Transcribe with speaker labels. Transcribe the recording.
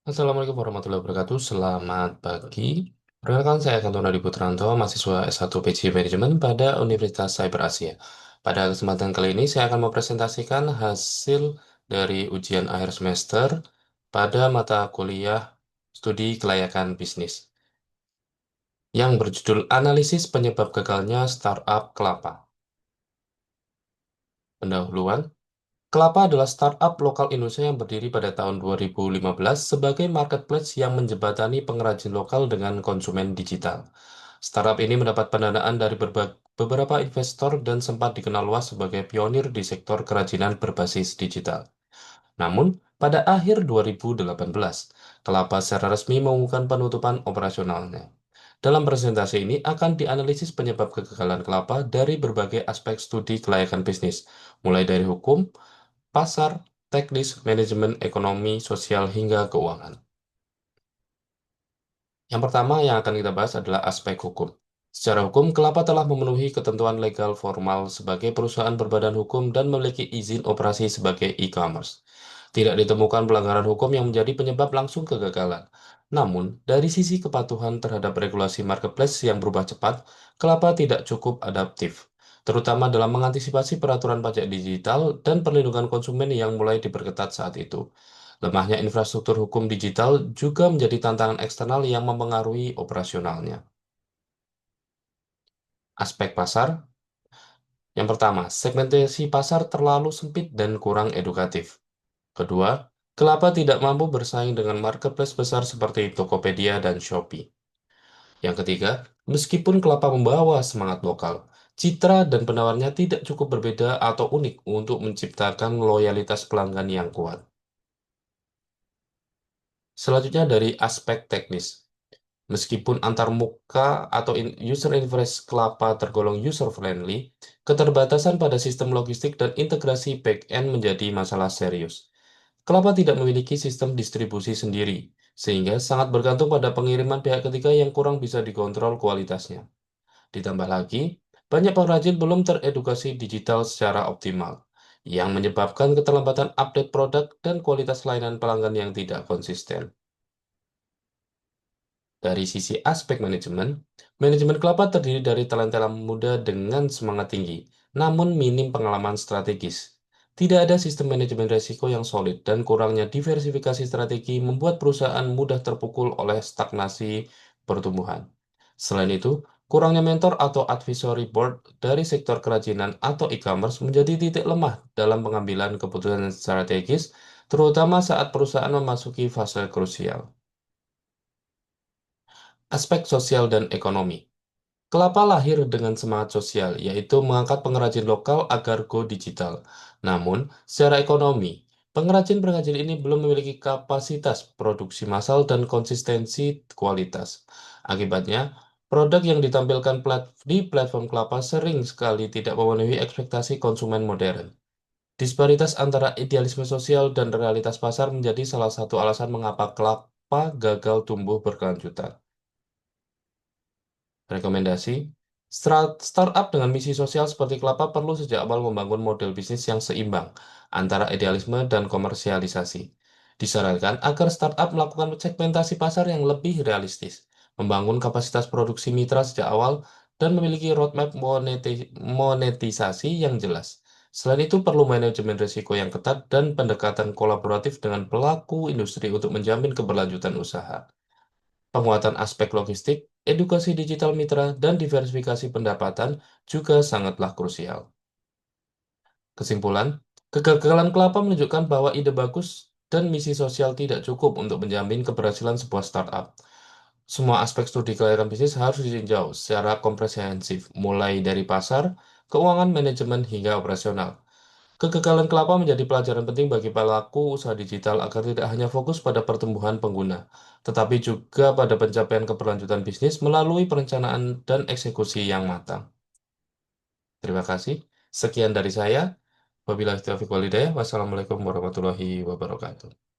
Speaker 1: Assalamualaikum warahmatullahi wabarakatuh. Selamat pagi. Perkenalkan saya Kantona Dwi Putranto, mahasiswa S1 PJ Manajemen pada Universitas Cyber Asia. Pada kesempatan kali ini saya akan mempresentasikan hasil dari ujian akhir semester pada mata kuliah studi kelayakan bisnis yang berjudul Analisis Penyebab Gagalnya Startup Kelapa. Pendahuluan, Kelapa adalah startup lokal Indonesia yang berdiri pada tahun 2015 sebagai marketplace yang menjembatani pengrajin lokal dengan konsumen digital. Startup ini mendapat pendanaan dari beberapa investor dan sempat dikenal luas sebagai pionir di sektor kerajinan berbasis digital. Namun, pada akhir 2018, Kelapa secara resmi mengumumkan penutupan operasionalnya. Dalam presentasi ini akan dianalisis penyebab kegagalan Kelapa dari berbagai aspek studi kelayakan bisnis, mulai dari hukum, pasar, teknis, manajemen, ekonomi, sosial, hingga keuangan. Yang pertama yang akan kita bahas adalah aspek hukum. Secara hukum, Kelapa telah memenuhi ketentuan legal formal sebagai perusahaan berbadan hukum dan memiliki izin operasi sebagai e-commerce. Tidak ditemukan pelanggaran hukum yang menjadi penyebab langsung kegagalan. Namun, dari sisi kepatuhan terhadap regulasi marketplace yang berubah cepat, Kelapa tidak cukup adaptif, terutama dalam mengantisipasi peraturan pajak digital dan perlindungan konsumen yang mulai diperketat saat itu. Lemahnya infrastruktur hukum digital juga menjadi tantangan eksternal yang mempengaruhi operasionalnya. Aspek pasar, yang pertama, segmentasi pasar terlalu sempit dan kurang edukatif. Kedua, Kelapa tidak mampu bersaing dengan marketplace besar seperti Tokopedia dan Shopee. Yang ketiga, meskipun Kelapa membawa semangat lokal, citra dan penawarnya tidak cukup berbeda atau unik untuk menciptakan loyalitas pelanggan yang kuat. Selanjutnya dari aspek teknis. Meskipun antarmuka atau user interface Kelapa tergolong user-friendly, keterbatasan pada sistem logistik dan integrasi back-end menjadi masalah serius. Kelapa tidak memiliki sistem distribusi sendiri, sehingga sangat bergantung pada pengiriman pihak ketiga yang kurang bisa dikontrol kualitasnya. Ditambah lagi, banyak pengrajin belum teredukasi digital secara optimal, yang menyebabkan keterlambatan update produk dan kualitas layanan pelanggan yang tidak konsisten. Dari sisi aspek manajemen, manajemen Kelapa terdiri dari talenta muda dengan semangat tinggi, namun minim pengalaman strategis. Tidak ada sistem manajemen risiko yang solid dan kurangnya diversifikasi strategi membuat perusahaan mudah terpukul oleh stagnasi pertumbuhan. Selain itu, kurangnya mentor atau advisory board dari sektor kerajinan atau e-commerce menjadi titik lemah dalam pengambilan keputusan strategis, terutama saat perusahaan memasuki fase krusial. Aspek sosial dan ekonomi. Kelapa lahir dengan semangat sosial, yaitu mengangkat pengrajin lokal agar go digital. Namun, secara ekonomi, pengrajin-pengrajin ini belum memiliki kapasitas produksi massal dan konsistensi kualitas. Akibatnya, produk yang ditampilkan di platform Kelapa sering sekali tidak memenuhi ekspektasi konsumen modern. Disparitas antara idealisme sosial dan realitas pasar menjadi salah satu alasan mengapa Kelapa gagal tumbuh berkelanjutan. Rekomendasi, startup dengan misi sosial seperti Kelapa perlu sejak awal membangun model bisnis yang seimbang antara idealisme dan komersialisasi. Disarankan agar startup melakukan segmentasi pasar yang lebih realistis, membangun kapasitas produksi mitra sejak awal, dan memiliki roadmap monetisasi yang jelas. Selain itu, perlu manajemen risiko yang ketat dan pendekatan kolaboratif dengan pelaku industri untuk menjamin keberlanjutan usaha. Penguatan aspek logistik, edukasi digital mitra, dan diversifikasi pendapatan juga sangatlah krusial. Kesimpulan, kegagalan Kelapa menunjukkan bahwa ide bagus dan misi sosial tidak cukup untuk menjamin keberhasilan sebuah startup. Semua aspek studi kelayakan bisnis harus ditinjau secara komprehensif, mulai dari pasar, keuangan, manajemen, hingga operasional. Kegagalan Kelapa menjadi pelajaran penting bagi pelaku usaha digital agar tidak hanya fokus pada pertumbuhan pengguna, tetapi juga pada pencapaian keberlanjutan bisnis melalui perencanaan dan eksekusi yang matang. Terima kasih. Sekian dari saya. Wabillahi taufiq walhidayah. Wassalamualaikum warahmatullahi wabarakatuh.